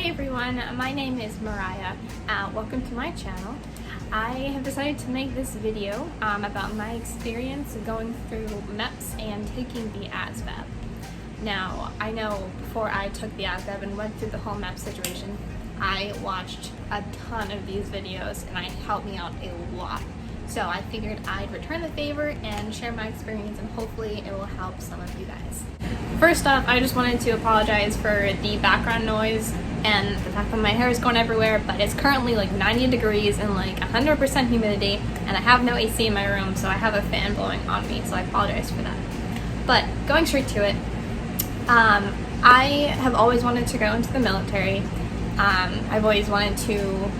everyone, my name is Mariah. Welcome to my channel. I have decided to make this video about my experience going through MEPS and taking the ASVAB. Now, I know before I took the ASVAB and went through the whole MEPS situation, I watched a ton of these videos and it helped me out a lot. So I figured I'd return the favor and share my experience, and hopefully it will help some of you guys. First off, I just wanted to apologize for the background noise and the fact that my hair is going everywhere, but it's currently like 90 degrees and like 100% humidity, and I have no AC in my room, so I have a fan blowing on me, so I apologize for that. But going straight to it, I have always wanted to go into the military. I've always wanted to,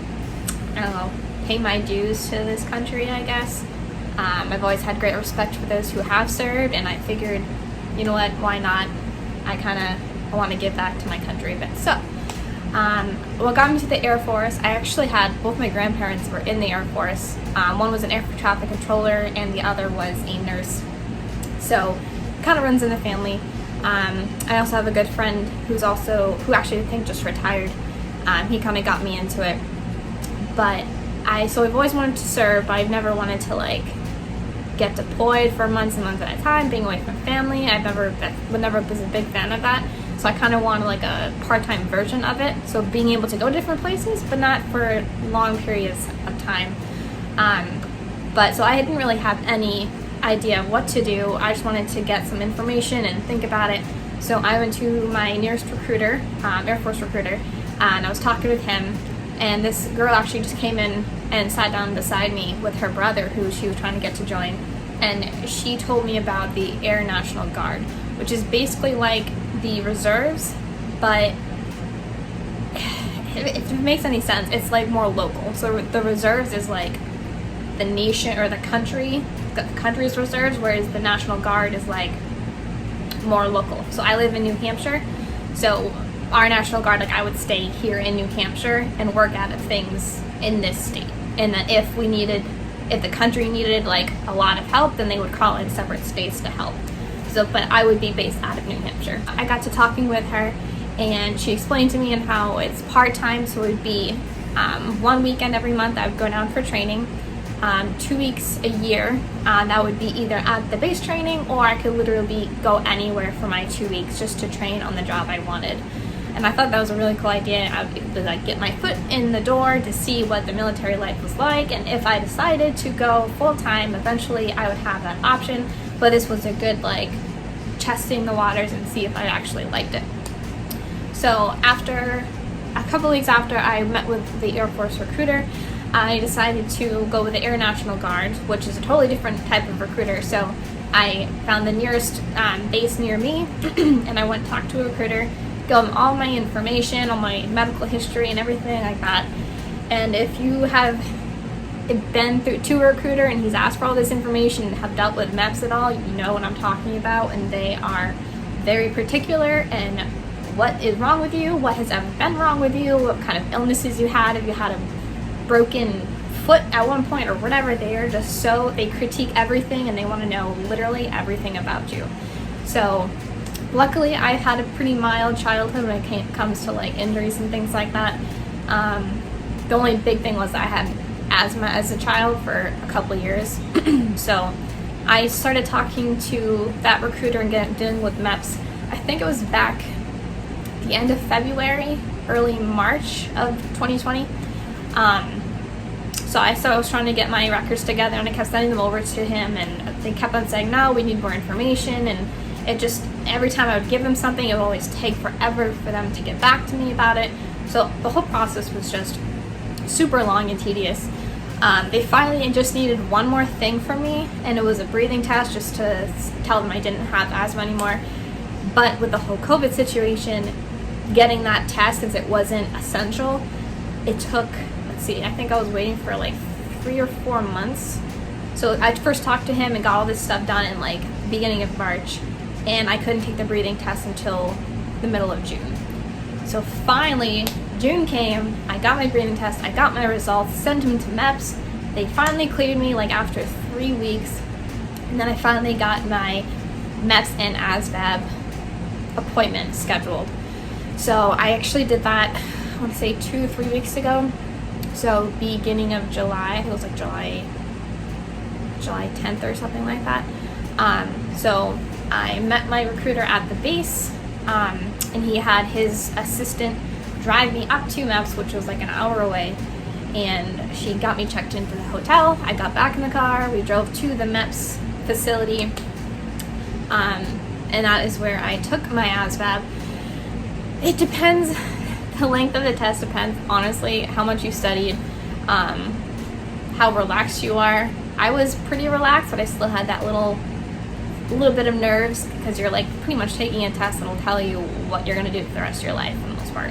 I don't know, pay my dues to this country, I guess. I've always had great respect for those who have served, and I figured, you know what, why not? I want to give back to my country a bit. So, what got me to the Air Force, I actually had, both my grandparents were in the Air Force. One was an air traffic controller and the other was a nurse. So, kind of runs in the family. I also have a good friend who actually I think just retired. He kind of got me into it. But so I've always wanted to serve, but I've never wanted to like get deployed for months and months at a time, being away from family. I've never was a big fan of that. So I kind of wanted like a part-time version of it. So being able to go to different places, but not for long periods of time. But so I didn't really have any idea of what to do. I just wanted to get some information and think about it. So I went to my nearest recruiter, Air Force recruiter, and I was talking with him. And this girl actually just came in and sat down beside me with her brother, who she was trying to get to join. And she told me about the Air National Guard, which is basically like the reserves, but if it makes any sense, it's like more local. So the reserves is like the nation or the country's reserves, whereas the National Guard is like more local. So I live in New Hampshire, so our National Guard, like I would stay here in New Hampshire and work out of things in this state. And that if the country needed like a lot of help, then they would call in separate states to help. So, but I would be based out of New Hampshire. I got to talking with her and she explained to me and how it's part-time, so it would be 1 weekend every month I would go down for training, 2 weeks a year. That would be either at the base training, or I could literally go anywhere for my 2 weeks just to train on the job I wanted. And I thought that was a really cool idea. I would like get my foot in the door to see what the military life was like, and if I decided to go full-time, eventually I would have that option. But this was a good like testing the waters and see if I actually liked it. So after a couple weeks after I met with the Air Force recruiter, I decided to go with the Air National Guard, which is a totally different type of recruiter. So I found the nearest base near me and I went and talked to a recruiter, give them all my information, all my medical history and everything like that. And if you have been to a recruiter and he's asked for all this information and have dealt with MEPS at all, you know what I'm talking about, and they are very particular and what is wrong with you, what has ever been wrong with you, what kind of illnesses you had, if you had a broken foot at one point or whatever. They are just they critique everything and they want to know literally everything about you. So luckily, I've had a pretty mild childhood when it comes to like injuries and things like that. The only big thing was I had asthma as a child for a couple years. So I started talking to that recruiter and dealing with MEPS. I think it was back the end of February, early March of 2020. So I was trying to get my records together and I kept sending them over to him, and they kept on saying, no, we need more information, and it just, every time I would give them something, it would always take forever for them to get back to me about it. So the whole process was just super long and tedious. They finally just needed one more thing from me, and it was a breathing test just to tell them I didn't have asthma anymore. But with the whole COVID situation, getting that test, since it wasn't essential, it took, I think I was waiting for like 3 or 4 months. So I first talked to him and got all this stuff done in like beginning of March, and I couldn't take the breathing test until the middle of June. So finally, June came, I got my breathing test, I got my results, sent them to MEPS. They finally cleared me like after 3 weeks, and then I finally got my MEPS and ASVAB appointment scheduled. So I actually did that want to say 2 or 3 weeks ago. So beginning of July, I think it was like July 10th or something like that. So I met my recruiter at the base, and he had his assistant drive me up to MEPS, which was like an hour away, and she got me checked into the hotel. I got back in the car, we drove to the MEPS facility, and that is where I took my ASVAB. It depends, the length of the test depends, honestly, how much you studied, how relaxed you are. I was pretty relaxed, but I still had that little bit of nerves, because you're like pretty much taking a test and it'll tell you what you're gonna do for the rest of your life for the most part.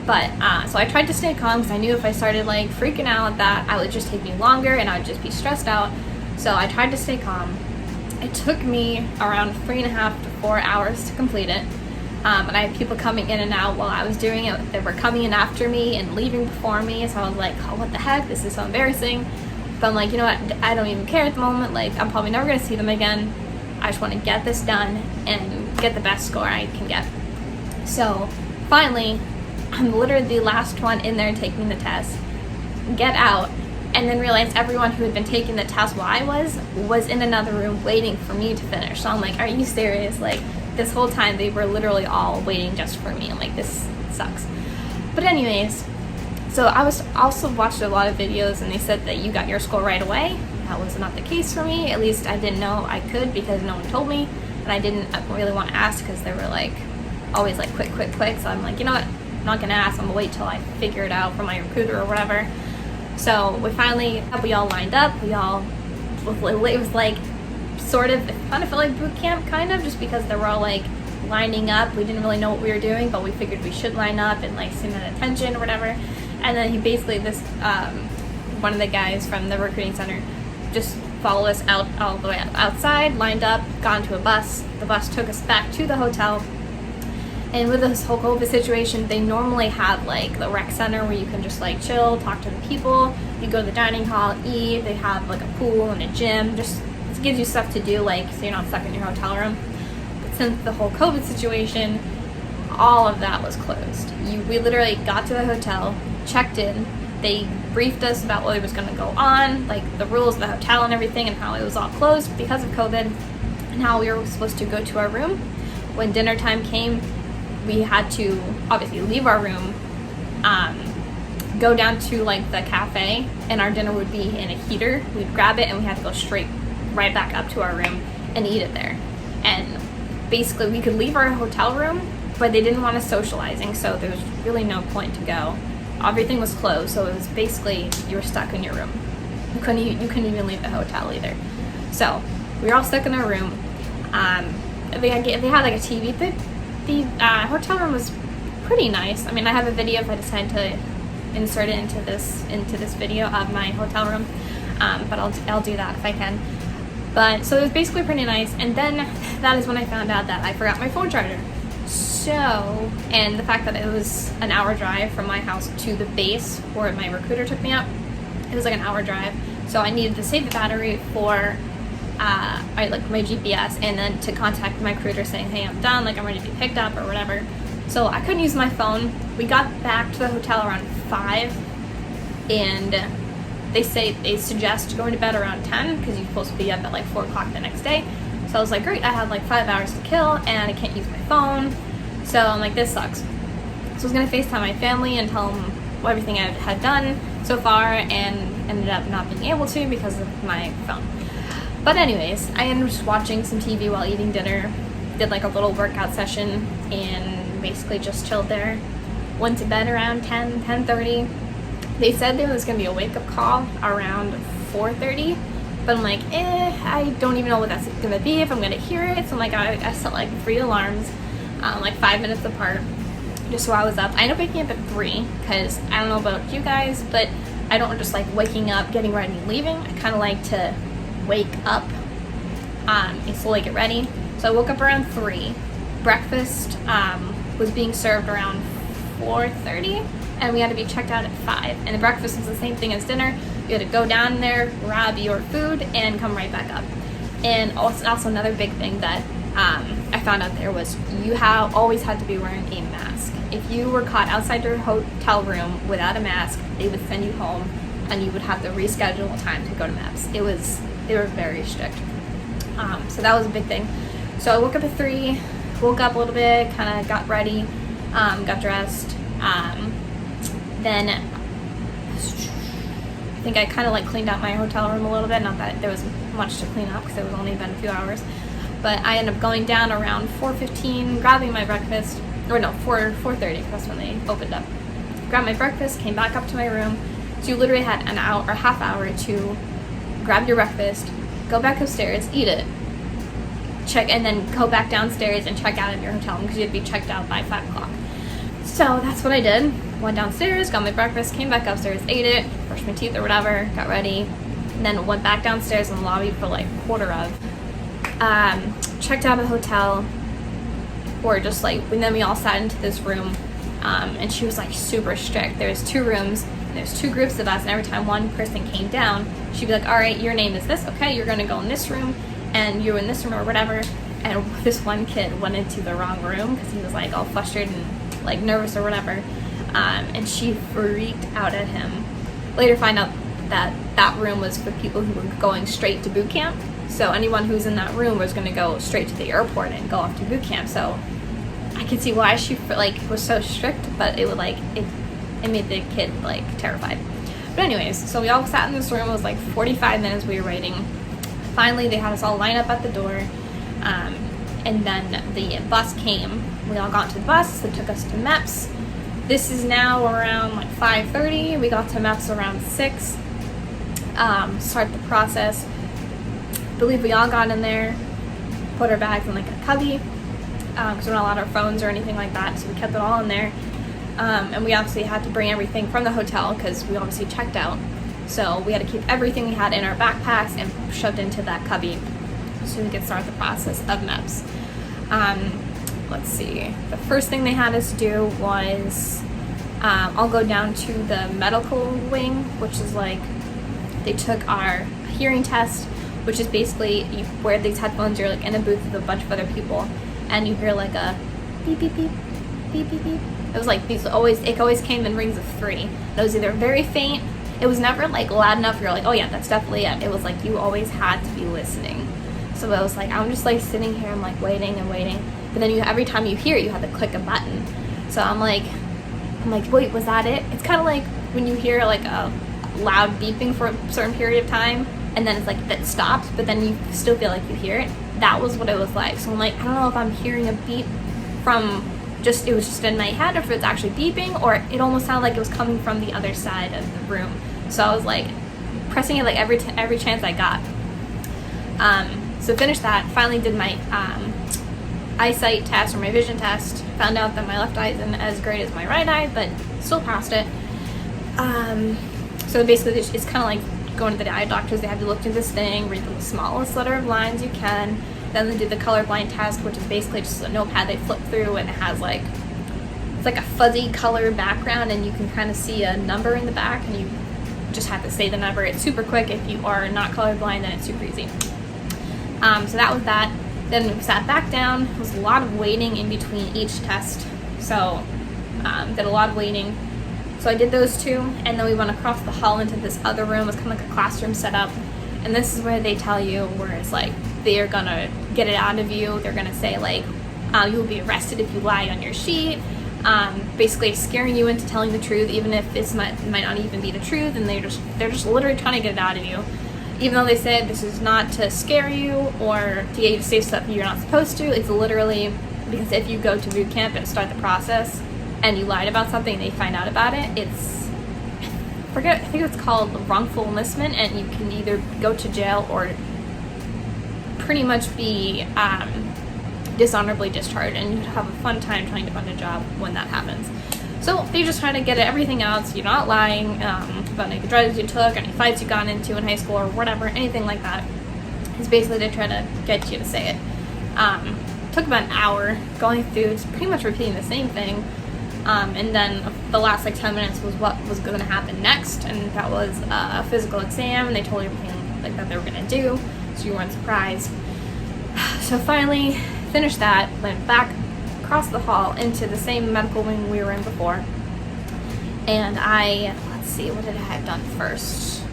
But so I tried to stay calm, because I knew if I started like freaking out that I would just take me longer and I would just be stressed out. So I tried to stay calm. It took me around 3.5 to 4 hours to complete it. And I had people coming in and out while I was doing it. They were coming in after me and leaving before me, so I was like, oh, what the heck, this is so embarrassing. But I'm like, you know what, I don't even care at the moment. Like, I'm probably never gonna see them again. I just want to get this done and get the best score I can get. So finally, I'm literally the last one in there taking the test, get out, and then realize everyone who had been taking the test while I was in another room waiting for me to finish. So I'm like, are you serious? Like, this whole time they were literally all waiting just for me. I'm like, this sucks. But anyways, so I was also watched a lot of videos, and they said that you got your score right away. That was not the case for me. At least I didn't know I could, because no one told me, and I didn't really want to ask, because they were like always like quick. So I'm like, you know what, I'm not gonna ask. I'm gonna wait till I figure it out from my recruiter or whatever. So we all lined up. It was like sort of, it kind of felt like boot camp, kind of, just because they were all like lining up. We didn't really know what we were doing, but we figured we should line up and like stand at attention or whatever. And then he basically, one of the guys from the recruiting center just followed us out all the way outside, lined up, got into a bus. The bus took us back to the hotel. And with this whole COVID situation, they normally have like the rec center where you can just like chill, talk to the people. You go to the dining hall, eat. They have like a pool and a gym. Just it gives you stuff to do, like, so you're not stuck in your hotel room. But since the whole COVID situation, all of that was closed. We literally got to the hotel, checked in. They briefed us about what was going to go on, like the rules of the hotel and everything, and how it was all closed because of COVID, and how we were supposed to go to our room. When dinner time came, we had to obviously leave our room, go down to like the cafe, and our dinner would be in a heater. We'd grab it, and we had to go straight right back up to our room and eat it there. And basically we could leave our hotel room, but they didn't want us socializing, so there was really no point to go. Everything was closed, so it was basically you were stuck in your room. You couldn't even leave the hotel either. So we were all stuck in our room. They had like a TV. The hotel room was pretty nice. I mean, I have a video if I decide to insert it into this video of my hotel room, but I'll do that if I can. But so it was basically pretty nice. And then that is when I found out that I forgot my phone charger. So, and the fact that it was an hour drive from my house to the base where my recruiter took me up, it was like an hour drive. So I needed to save the battery for my GPS, and then to contact my recruiter saying, hey, I'm done, like I'm ready to be picked up or whatever. So I couldn't use my phone. We got back to the hotel around 5, and they suggest going to bed around 10 because you're supposed to be up at like 4 o'clock the next day. So I was like, great, I have like 5 hours to kill and I can't use my phone. So I'm like, this sucks. So I was gonna FaceTime my family and tell them everything I had done so far, and ended up not being able to because of my phone. But anyways, I ended up just watching some TV while eating dinner, did like a little workout session, and basically just chilled there. Went to bed around 10:30. They said there was gonna be a wake-up call around 4:30, but I'm like, I don't even know what that's gonna be, if I'm gonna hear it. So I'm like, I set like 3 alarms, like 5 minutes apart, just so I was up. I ended up waking up at 3, because I don't know about you guys, but I don't just like waking up, getting ready, and leaving. I kind of like to wake up and slowly get ready. So I woke up around 3. Breakfast was being served around 4:30, and we had to be checked out at 5. And the breakfast was the same thing as dinner. You had to go down there, grab your food, and come right back up. And also another big thing that I found out there was you always had to be wearing a mask. If you were caught outside your hotel room without a mask, they would send you home, and you would have to reschedule a time to go to MEPS. They were very strict. So that was a big thing. So I woke up at 3, woke up a little bit, kind of got ready, got dressed. Then I think I kind of like cleaned out my hotel room a little bit. Not that there was much to clean up because it was only been a few hours. But I ended up going down around 4:15, grabbing my breakfast, or no, 4:30, because that's when they opened up. Grabbed my breakfast, came back up to my room. So you literally had an hour or half hour to grab your breakfast, go back upstairs, eat it, check, and then go back downstairs and check out of your hotel room because you'd be checked out by 5 o'clock. So that's what I did. Went downstairs, got my breakfast, came back upstairs, ate it, brushed my teeth or whatever, got ready, and then went back downstairs in the lobby for like quarter of. Checked out of the hotel, or just like, and then we all sat into this room, and she was like super strict. There's 2 rooms, and there's 2 groups of us, and every time one person came down, she'd be like, all right, your name is this, okay, you're gonna go in this room, and you in this room or whatever. And this one kid went into the wrong room because he was like all frustrated and like nervous or whatever, and she freaked out at him. Later find out that that room was for people who were going straight to boot camp. So anyone who's in that room was going to go straight to the airport and go off to boot camp. So I could see why she like was so strict, but it would like it made the kid like terrified. But anyways, so we all sat in this room. It was like 45 minutes we were waiting. Finally, they had us all line up at the door, and then the bus came. We all got to the bus that took us to MEPS. This is now around like 5:30. We got to MEPS around 6. Start the process. I believe we all got in there, put our bags in like a cubby, because we're not allowed our phones or anything like that, so we kept it all in there. And we obviously had to bring everything from the hotel because we obviously checked out. So we had to keep everything we had in our backpacks and shoved into that cubby so we could start the process of MEPS. Let's see. The first thing they had us do was I'll go down to the medical wing, which is like they took our hearing test, which is basically you wear these headphones, you're like in a booth with a bunch of other people, and you hear like a beep beep beep beep beep beep. It was like it always came in rings of 3. It was either very faint, it was never like loud enough you're like, oh yeah, that's definitely it. It was like you always had to be listening. So it was like I'm just like sitting here, I'm like waiting and waiting, but then every time you hear it, you have to click a button. So I'm like wait, was that it? It's kind of like when you hear like a loud beeping for a certain period of time, and then it's like that stops, but then you still feel like you hear it. That was what it was like. So I'm like, I don't know if I'm hearing a beep from it was just in my head, or if it's actually beeping, or it almost sounded like it was coming from the other side of the room. So I was like pressing it like every chance I got. So finished that, finally did my eyesight test, or my vision test. Found out that my left eye isn't as great as my right eye, but still passed it. So basically it's kind of like going to the eye doctors. They have you look through this thing, read the smallest letter of lines you can. Then they do the colorblind test, which is basically just a notepad they flip through, and it has like, it's like a fuzzy color background, and you can kind of see a number in the back, and you just have to say the number. It's super quick. If you are not colorblind, then it's super easy. So that was that. Then we sat back down. It was a lot of waiting in between each test. So did a lot of waiting. So I did those 2, and then we went across the hall into this other room. It was kind of like a classroom setup. And this is where they tell you where it's like they're gonna get it out of you. They're gonna say like you'll be arrested if you lie on your sheet. Basically scaring you into telling the truth, even if this might not even be the truth, and they're just literally trying to get it out of you. Even though they said this is not to scare you or to get you to say stuff you're not supposed to, it's literally because if you go to boot camp and start the process and you lied about something and they find out about it, I think it's called wrongful enlistment, and you can either go to jail or pretty much be dishonorably discharged, and you have a fun time trying to find a job when that happens. So they just try to get everything out so you're not lying about any drugs you took, any fights you got into in high school or whatever, anything like that. It's basically they try to get you to say it. Took about an hour going through, just pretty much repeating the same thing. And then the last like 10 minutes was what was going to happen next, and that was a physical exam, and they told you everything like that they were going to do, so you weren't surprised. So finally finished that, went back across the hall into the same medical wing we were in before. And let's see, what did I have done first?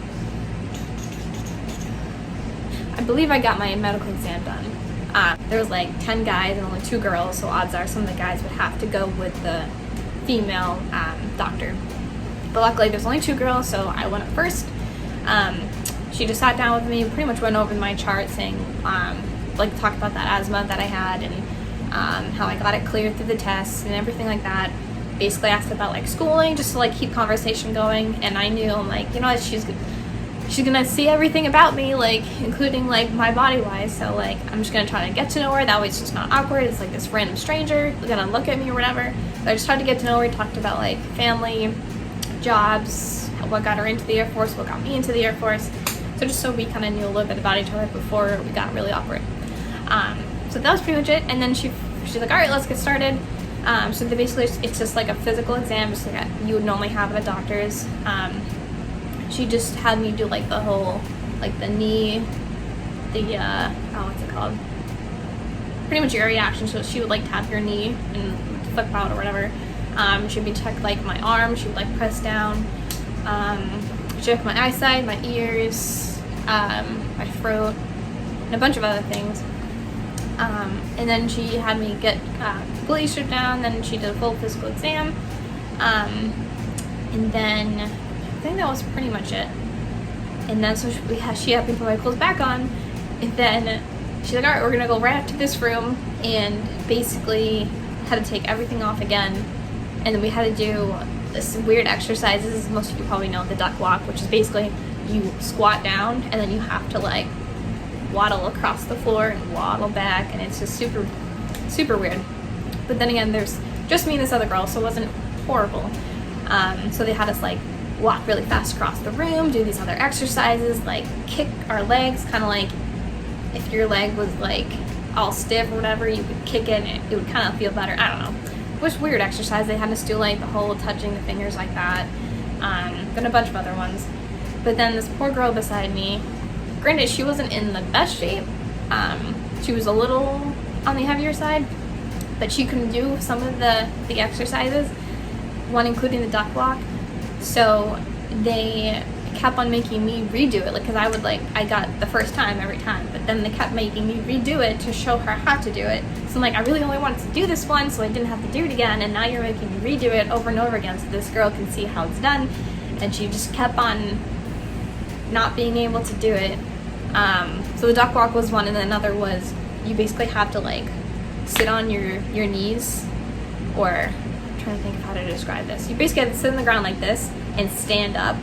I believe I got my medical exam done. There was like 10 guys and only 2 girls, so odds are some of the guys would have to go with the female doctor. But luckily there's only 2 girls, so I went up first. She just sat down with me, pretty much went over my chart, saying, talked about that asthma that I had and how I got it cleared through the tests and everything like that. Basically asked about like schooling, just to like keep conversation going. And I knew, I'm like, you know, she's gonna see everything about me, like including like my body wise. So like I'm just gonna try to get to know her. That way it's just not awkward. It's like this random stranger gonna look at me or whatever. So I just tried to get to know her. Talked about like family, jobs, what got her into the Air Force, what got me into the Air Force. So just so we kind of knew a little bit about each other before we got really awkward. So that was pretty much it. And then she's like, all right, let's get started. So basically it's just like a physical exam, just like you would normally have at a doctor's. She just had me do like the whole, like the knee, what's it called? Pretty much your reaction. So she would like tap your knee and flip out or whatever. She'd be check like my arm. She would like press down. Check my eyesight, my ears, my throat, and a bunch of other things. And then she had me get bleed stripped down. Then she did a full physical exam. And then I think that was pretty much it. And then so she had me put my clothes back on. And then she's like, all right, we're gonna go right up to this room, and basically had to take everything off again. And then we had to do this weird exercises. Most of you probably know the duck walk, which is basically you squat down and then you have to like waddle across the floor and waddle back, and it's just super, super weird. But then again, there's just me and this other girl, so it wasn't horrible. So they had us like walk really fast across the room, do these other exercises, like kick our legs, kind of like if your leg was like all stiff or whatever, you could kick it and it would kind of feel better. I don't know. It was weird exercise. They had us do like the whole touching the fingers like that. Then a bunch of other ones. But then this poor girl beside me, granted she wasn't in the best shape. She was a little on the heavier side, but she couldn't do some of the exercises, one including the duck walk. So they kept on making me redo it, like, because I got the first time every time, but then they kept making me redo it to show her how to do it. So I'm like, I really only wanted to do this one so I didn't have to do it again, and now you're making me redo it over and over again so this girl can see how it's done. And she just kept on not being able to do it. So the duck walk was one, and then another was you basically have to like sit on your knees, or I'm trying to think of how to describe this. You basically have to sit on the ground like this and stand up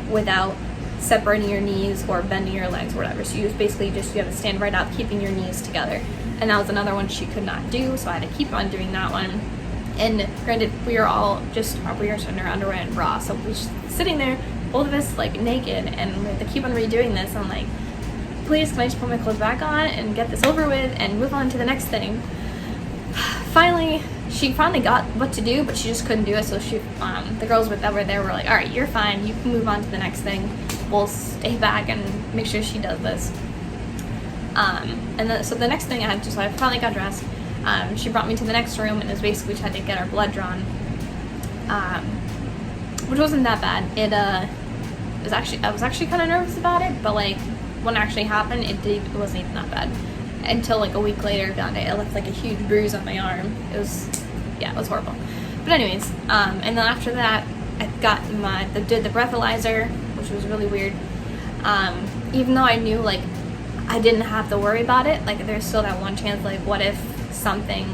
without separating your knees or bending your legs or whatever. So you have to stand right up, keeping your knees together. And that was another one she could not do, so I had to keep on doing that one. And granted, we were sitting in our underwear and bra, so we're just sitting there, both of us like naked, and we had to keep on redoing this. I'm like, please, can I just put my clothes back on and get this over with and move on to the next thing? She finally got what to do, but she just couldn't do it. So the girls that were there were like, all right, you're fine. You can move on to the next thing. We'll stay back and make sure she does this. So the next thing I had to, so I finally got dressed. She brought me to the next room, and it was basically we had to get our blood drawn, which wasn't that bad. I was actually kind of nervous about it, but like when it actually happened, it wasn't even that bad. Until like a week later, found it left like a huge bruise on my arm. It was horrible. But anyways, and then after that, I got did the breathalyzer, which was really weird. Even though I knew like I didn't have to worry about it, like there's still that one chance, like what if something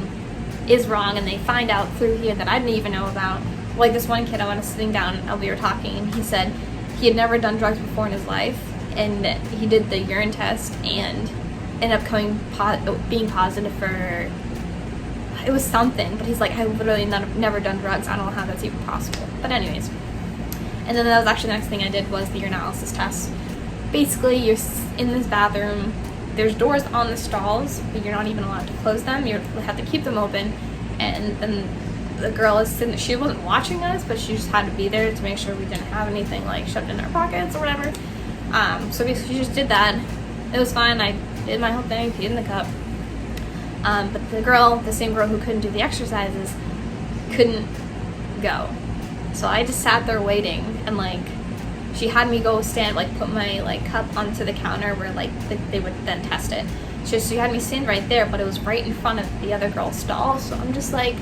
is wrong and they find out through here that I didn't even know about. Like this one kid, I was sitting down and we were talking, and he said he had never done drugs before in his life, and he did the urine test and ended up being positive for, it was something, but he's like, I literally never done drugs. I don't know how that's even possible. But anyways, and then that was actually the next thing I did was the urinalysis test. Basically, you're in this bathroom, there's doors on the stalls, but you're not even allowed to close them. You have to keep them open, and then the girl is sitting, she wasn't watching us, but she just had to be there to make sure we didn't have anything like shoved in our pockets or whatever. So basically she just did that. It was fine. I did my whole thing, peed in the cup. But the same girl who couldn't do the exercises, couldn't go. So I just sat there waiting, and like she had me go stand, like put my like cup onto the counter where like they would then test it. She had me stand right there, but it was right in front of the other girl's stall. So I'm just like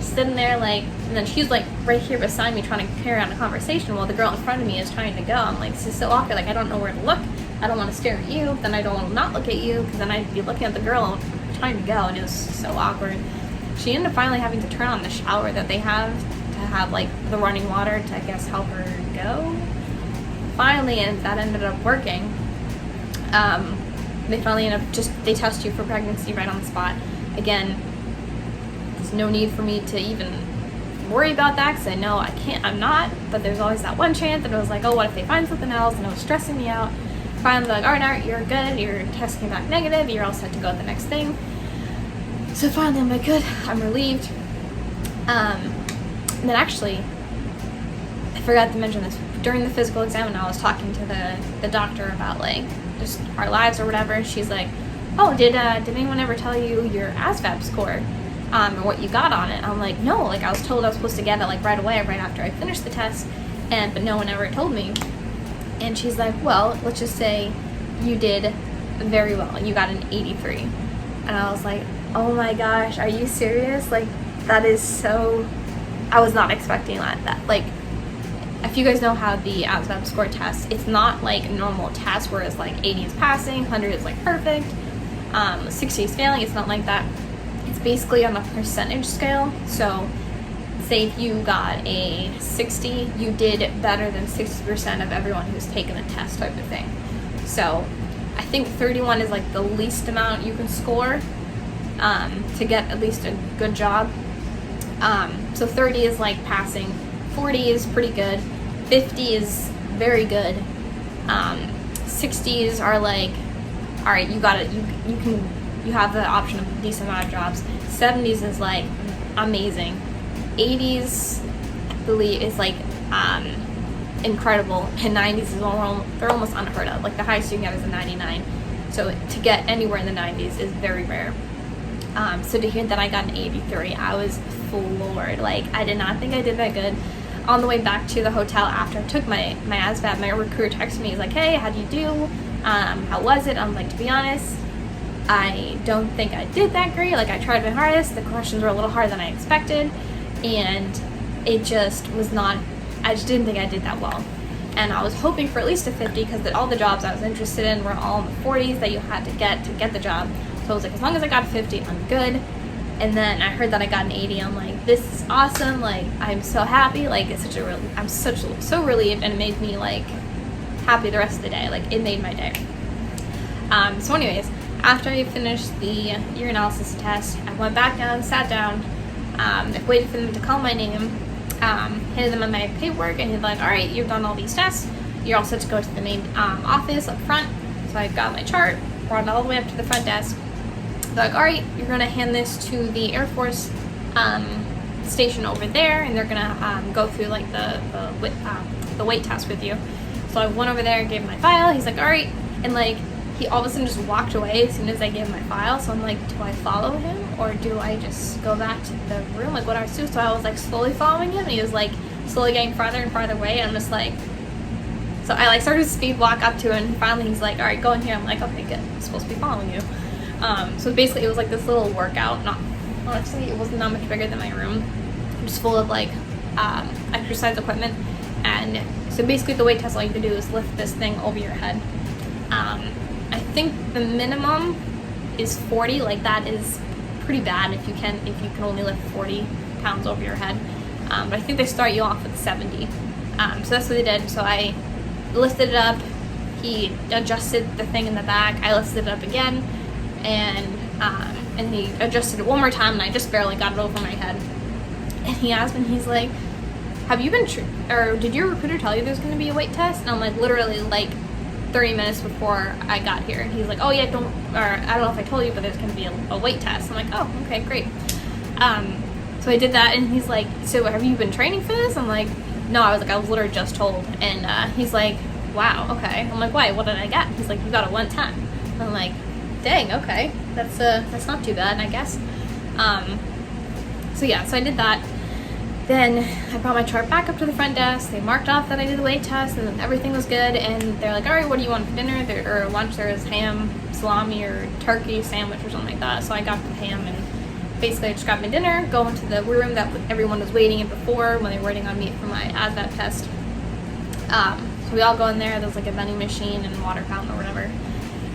sitting there, like, and then she's like right here beside me trying to carry on a conversation while the girl in front of me is trying to go. I'm like, this is so awkward. Like, I don't know where to look. I don't want to stare at you. Then I don't want to not look at you, because then I'd be looking at the girl trying to go, and it was so awkward. She ended up finally having to turn on the shower that they have to have like the running water to, I guess, help her go. Finally, and that ended up working. They finally ended up they test you for pregnancy right on the spot. Again, there's no need for me to even worry about that, because I know I'm not, but there's always that one chance that it was like, oh, what if they find something else, and it was stressing me out. Finally, like, all right, you're good, your test came back negative, you're all set to go to the next thing. So finally, I'm like, good, I'm relieved. And then actually, I forgot to mention this, during the physical exam, and I was talking to the doctor about like just our lives or whatever. She's like, oh, did anyone ever tell you your ASVAB score, or what you got on it? I'm like, no, like I was told I was supposed to get it like right away, right after I finished the test, but no one ever told me. And she's like, well, let's just say you did very well, and you got an 83. And I was like, oh my gosh, are you serious? Like, that is so, I was not expecting that. Like, if you guys know how the ASVAB score tests, it's not like a normal test where it's like 80 is passing, 100 is like perfect, 60 is failing. It's not like that. It's basically on a percentage scale. So say if you got a 60, you did better than 60% of everyone who's taken the test, type of thing. So I think 31 is like the least amount you can score to get at least a good job. So 30 is like passing, 40 is pretty good, 50 is very good, 60s are like, all right, you got it, you have the option of a decent amount of jobs. 70s is like amazing. 80s, I believe, is like incredible, and 90s is they're almost unheard of. Like the highest you can get is a 99. So to get anywhere in the 90s is very rare. So to hear that I got an 83, I was floored. Like, I did not think I did that good. On the way back to the hotel after I took my ASVAB, my recruiter texted me. He's like, hey, how'd you do? How was it? I'm like, to be honest, I don't think I did that great. Like, I tried my hardest. The questions were a little harder than I expected, and it just was not, I just didn't think I did that well. And I was hoping for at least a 50, because all the jobs I was interested in were all in the 40s that you had to get the job. So I was like, as long as I got a 50, I'm good. And then I heard that I got an 80. I'm like, this is awesome. Like, I'm so happy. Like, it's I'm so relieved, and it made me like happy the rest of the day. Like, it made my day. So anyways, after I finished the urinalysis test, I went back down, sat down, I waited for them to call my name, handed them my paperwork, and he's like, all right, you've done all these tests. You're all set to go to the main office up front. So I got my chart, brought it all the way up to the front desk. They're like, all right, you're going to hand this to the Air Force station over there, and they're going to go through like the weight test with you. So I went over there and gave him my file. He's like, all right. And like, he all of a sudden just walked away as soon as I gave him my file. So I'm like, do I follow him, or do I just go back to the room? Like, what do I do? So I was like slowly following him, and he was like slowly getting farther and farther away. And I'm just like, so I like started to speed walk up to him, and finally he's like, all right, go in here. I'm like, okay, good. I'm supposed to be following you. So basically it was like this little workout. Honestly, it was not much bigger than my room, just full of like exercise equipment. And so basically the weight test, all you can do is lift this thing over your head. I think the minimum is 40. Like, that is pretty bad if you can only lift 40 pounds over your head. But I think they start you off with 70. So that's what they did. So I lifted it up. He adjusted the thing in the back. I lifted it up again. And he adjusted it one more time, and I just barely got it over my head. And he asked me, he's like, have you been or did your recruiter tell you there's going to be a weight test? And I'm like, literally like 30 minutes before I got here. And he's like, oh yeah, I don't know if I told you, but there's going to be a weight test. I'm like, oh, okay, great. So I did that, and he's like, so have you been training for this? I'm like, no. I was literally just told. And he's like, wow, okay. I'm like, why? What did I get? He's like, you got a 110. I'm like, dang, okay. that's not too bad, I guess. So yeah, so I did that. Then I brought my chart back up to the front desk. They marked off that I did the weight test and everything was good. And they're like, all right, what do you want for dinner or lunch? There was ham, salami, or turkey sandwich or something like that. So I got the ham, and basically I just got my dinner, go into the room that everyone was waiting in before when they were waiting on me for my ASVAB test. So we all go in there. There's like a vending machine and water fountain or whatever.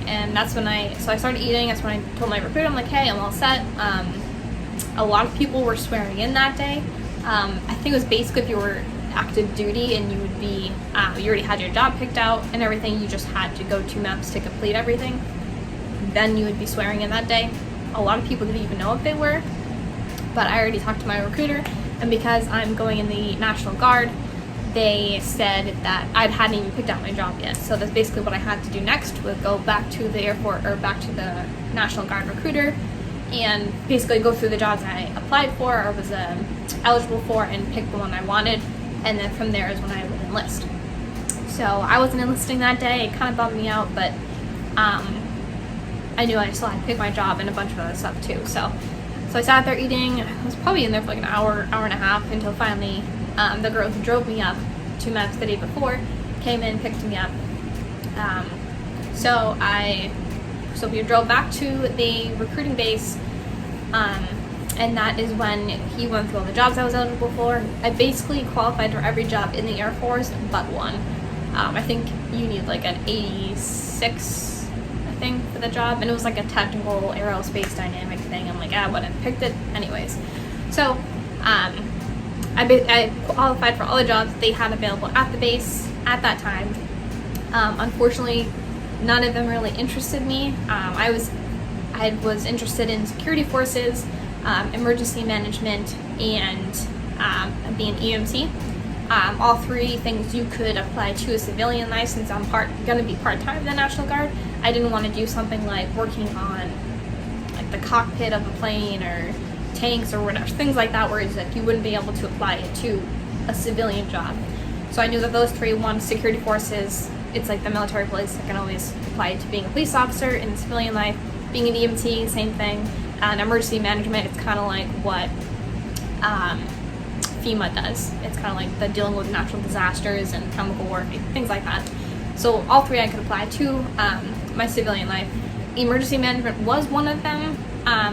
And that's when I started eating. That's when I told my recruiter, I'm like, hey, I'm all set. A lot of people were swearing in that day. I think it was basically if you were active duty and you would be, you already had your job picked out and everything, you just had to go to MEPS to complete everything, then you would be swearing in that day. A lot of people didn't even know if they were, but I already talked to my recruiter, and because I'm going in the National Guard, they said that I hadn't even picked out my job yet. So that's basically what I had to do next, was go back to the airport or back to the National Guard recruiter and basically go through the jobs I applied for or was eligible for and pick the one I wanted, and then from there is when I would enlist. So I wasn't enlisting that day. It kind of bummed me out, but I knew I still had to pick my job and a bunch of other stuff too. So I sat there eating. I was probably in there for like an hour and a half until finally the girl who drove me up to MEPS the day before came in, picked me up. So we drove back to the recruiting base, and that is when he went through all the jobs I was eligible for. I basically qualified for every job in the Air Force but one. I think you need like an 86, I think, for the job, and it was like a technical aerospace dynamic thing. I'm like, I wouldn't have picked it anyways. So I qualified for all the jobs they had available at the base at that time. Unfortunately, none of them really interested me. I was interested in security forces, emergency management, and being EMT. All three things you could apply to a civilian life, since I'm going to be part-time in the National Guard. I didn't want to do something like working on like the cockpit of a plane or tanks or whatever, things like that, where it's like you wouldn't be able to apply it to a civilian job. So I knew that those three, one, security forces, it's like the military police, I can always apply it to being a police officer in the civilian life. Being an EMT, same thing. And emergency management, it's kind of like what FEMA does. It's kind of like the dealing with natural disasters and chemical warfare, things like that. So all three I could apply to my civilian life. Emergency management was one of them,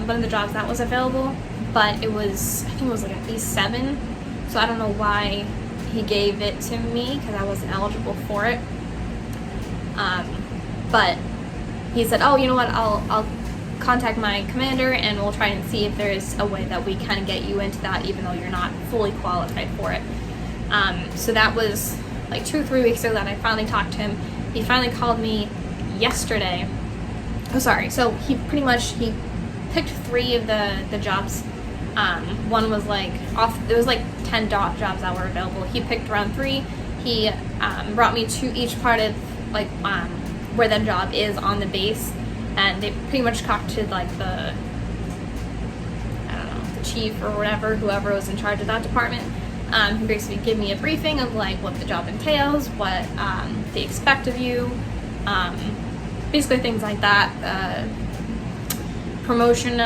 one of the jobs that was available, but it was, I think it was like at least 7. So I don't know why he gave it to me, because I wasn't eligible for it. But he said, oh, you know what, I'll contact my commander and we'll try and see if there's a way that we can get you into that even though you're not fully qualified for it. So that was like 2 or 3 weeks ago that I finally talked to him. He finally called me yesterday. So he picked 3 of the jobs. One was like there was like 10 jobs that were available. He picked around 3. He brought me to each part of like where that job is on the base, and they pretty much talked to like the chief or whatever, whoever was in charge of that department. He basically gave me a briefing of like what the job entails, what they expect of you, basically things like that, promotion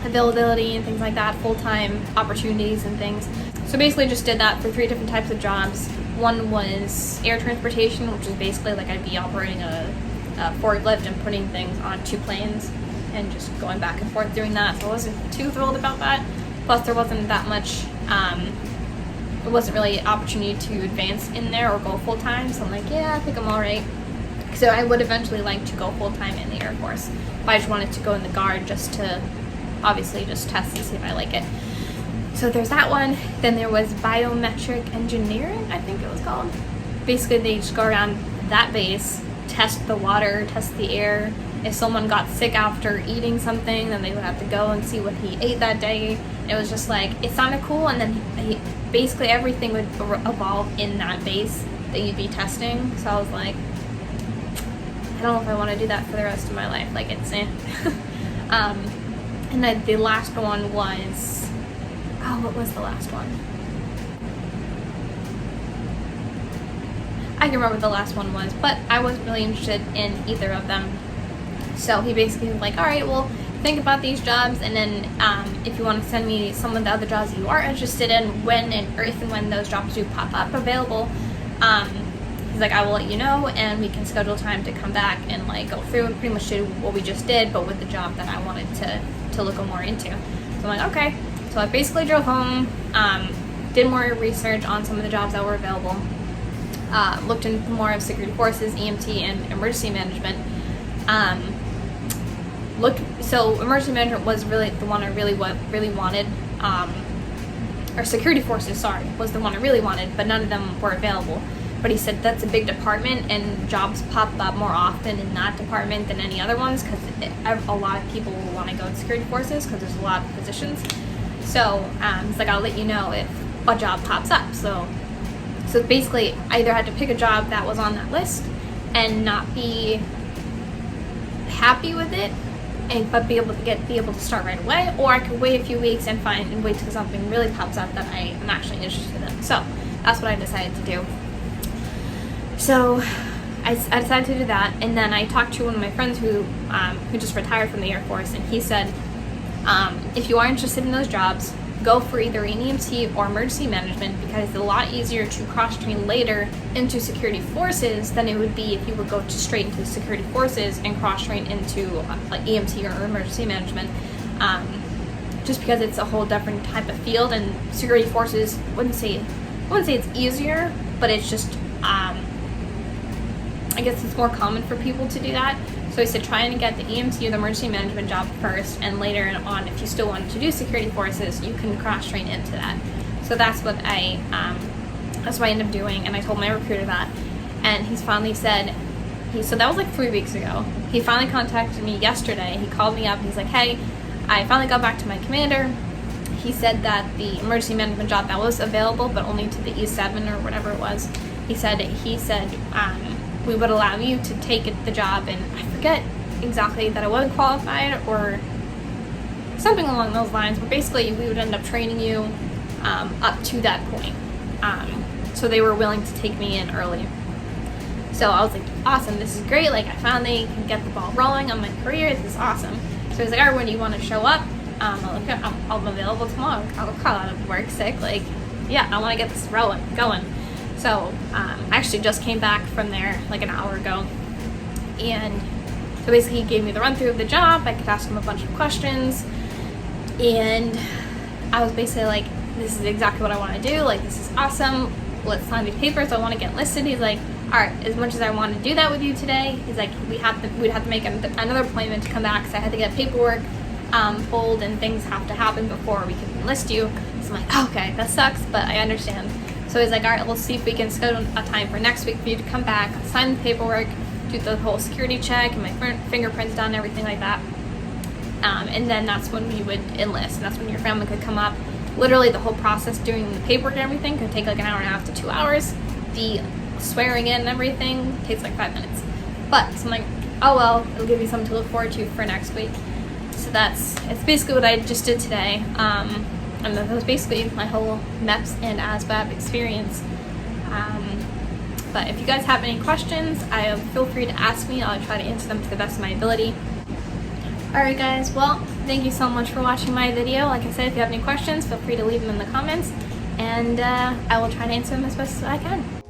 availability and things like that, full-time opportunities and things. So basically just did that for 3 different types of jobs. One was air transportation, which is basically like I'd be operating a forklift and putting things onto planes and just going back and forth doing that. So I wasn't too thrilled about that. Plus there wasn't that much, it wasn't really an opportunity to advance in there or go full-time. So I'm like, yeah, I think I'm all right. So I would eventually like to go full-time in the Air Force. But I just wanted to go in the Guard just to obviously just test and see if I like it. So there's that one. Then there was biometric engineering, I think it was called. Basically they just go around that base, test the water, test the air. If someone got sick after eating something, then they would have to go and see what he ate that day. It was just like, it sounded cool, and then basically everything would evolve in that base that you'd be testing. So I was like, I don't know if I want to do that for the rest of my life. Like, it's and then the last one was, what was the last one? I can remember what the last one was, but I wasn't really interested in either of them. So he basically was like, all right, well, think about these jobs, and then if you want to send me some of the other jobs that you are interested in, if and when those jobs do pop up available, he's like, I will let you know, and we can schedule time to come back and like go through and pretty much do what we just did, but with the job that I wanted to look more into. So I'm like, okay. So I basically drove home, did more research on some of the jobs that were available, looked into more of security forces, EMT, and emergency management. So emergency management was really the one I really wanted, or security forces, sorry, was the one I really wanted, but none of them were available. But he said that's a big department, and jobs pop up more often in that department than any other ones, because a lot of people will want to go to security forces because there's a lot of positions. So he's like, I'll let you know if a job pops up. So basically, I either had to pick a job that was on that list and not be happy with it, but be able to start right away, or I could wait a few weeks and wait till something really pops up that I am actually interested in. So that's what I decided to do. So I decided to do that, and then I talked to one of my friends who just retired from the Air Force, and he said, if you are interested in those jobs, go for either an EMT or emergency management, because it's a lot easier to cross-train later into security forces than it would be if you would go straight into security forces and cross-train into like EMT or emergency management. Just because it's a whole different type of field, and security forces, I wouldn't say it's easier, but it's just I guess it's more common for people to do that. So he said try and get the EMT or the emergency management job first, and later on, if you still wanted to do security forces, you can cross-train into that. So that's what I ended up doing, and I told my recruiter that, and he's finally said, so that was like 3 weeks ago. He finally contacted me yesterday. He called me up, and he's like, hey, I finally got back to my commander. He said that the emergency management job that was available, but only to the E7 or whatever it was, he said we would allow you to take the job, and I forget exactly that I wasn't qualified or something along those lines, but basically we would end up training you up to that point. So they were willing to take me in early. So I was like, awesome, this is great, like I finally can get the ball rolling on my career, this is awesome. So he's like, all right, when do you want to show up? I'm available tomorrow. I'll call out of work sick, like, yeah, I want to get this going. So I actually just came back from there like an hour ago, and so basically he gave me the run through of the job. I could ask him a bunch of questions, and I was basically like, this is exactly what I want to do, like this is awesome, let's sign these papers, I want to get listed. He's like, all right, as much as I want to do that with you today, he's like, we'd have to make another appointment to come back, because I had to get paperwork pulled and things have to happen before we can enlist you. So I'm like, okay, that sucks, but I understand. So he's like, all right, we'll see if we can schedule a time for next week for you to come back, sign the paperwork, do the whole security check, and my fingerprints done, everything like that. And then that's when we would enlist, and that's when your family could come up. Literally the whole process doing the paperwork and everything could take like an hour and a half to 2 hours. The swearing in and everything takes like 5 minutes. But so I'm like, oh well, it'll give you something to look forward to for next week. So it's basically what I just did today. And that was basically my whole MEPS and ASVAB experience. But if you guys have any questions, feel free to ask me. I'll try to answer them to the best of my ability. Alright guys, well, thank you so much for watching my video. Like I said, if you have any questions, feel free to leave them in the comments, and I will try to answer them as best as I can.